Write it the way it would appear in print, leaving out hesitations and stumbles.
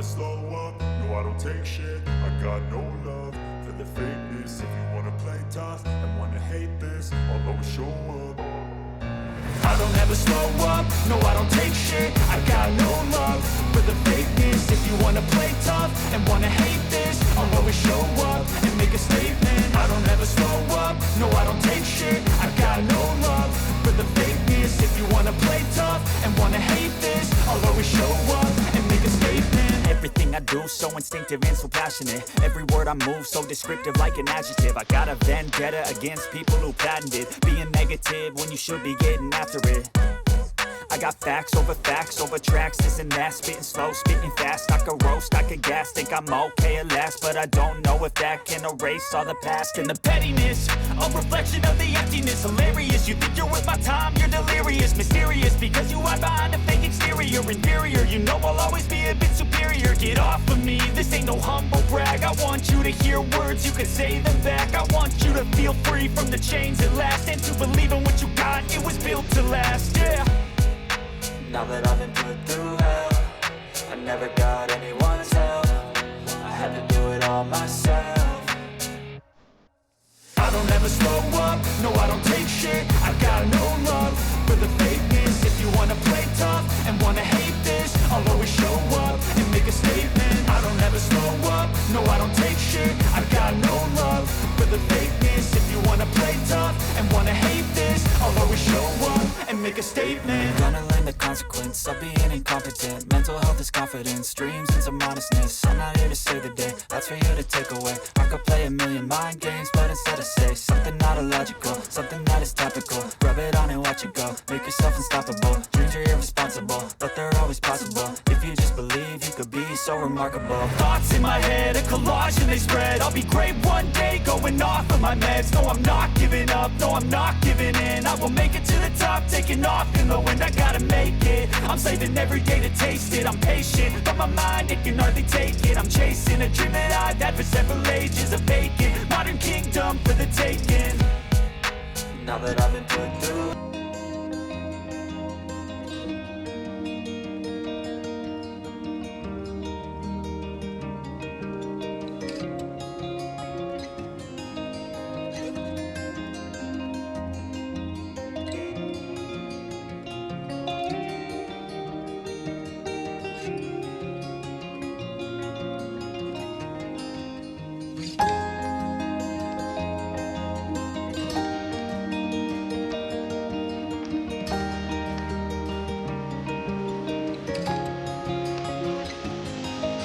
slow up, no I don't take shit. I got no love for the fakeness. If you wanna play tough and wanna hate this, I'll always show up. I don't ever slow up, no I don't take shit. I got no love for the fakeness. If you wanna play tough and wanna hate this, I'll always show up and make a statement. I don't ever slow up, no I don't take shit. I got no love for the fakeness. If you wanna play tough and wanna hate this, I'll always show up and make a statement. Everything I do so instinctive and so passionate. Every word I move so descriptive like an adjective. I got a vendetta against people who patented being negative when you should be getting after it. I got facts over tracks, this and that. Spitting slow, spitting fast. I could roast, I could gas. Think I'm okay at last, but I don't know if that can erase all the past. And the pettiness, a reflection of the emptiness. Hilarious, you think you're worth my time, you're delirious. Mysterious, because you hide behind a fake exterior. Inferior, you know I'll always be a bit superior. Get off of me, this ain't no humble brag. I want you to hear words, you can say them back. I want you to feel free from the chains at last, and to believe in what you got, it was built to last, yeah. Now that I've been put through hell, I never got anyone's help. I had to do it all myself. I don't ever slow up, no I don't take shit. I got no love for the fakeness. If you wanna play tough and wanna hate this, I'll always show up and make a statement. I don't ever slow up, no I don't take shit. I got no love for the fakeness. If you wanna play tough and wanna hate this, I'll always show up and make a statement. Gonna learn the consequence of being incompetent. Mental health is confidence, dreams and some modestness. I'm not here to save the day, that's for you to take away. I could play a million mind games, but instead I say something not illogical, something that is topical. Rub it on and watch it go, make yourself unstoppable. Dreams are irresponsible, but they're always possible. If you just believe, you could be so remarkable. Thoughts in my head, a collage and they spread. I'll be great one day, going off of my meds. No, I'm not giving up, no, I'm not giving in. I will make it to the top, taking off in the wind. I gotta make it, I'm saving every day to taste it. I'm patient, but my mind, it can hardly take it. I'm chasing a dream that I've had for several ages. A vacant, modern kingdom for the taking. Now that I've been put through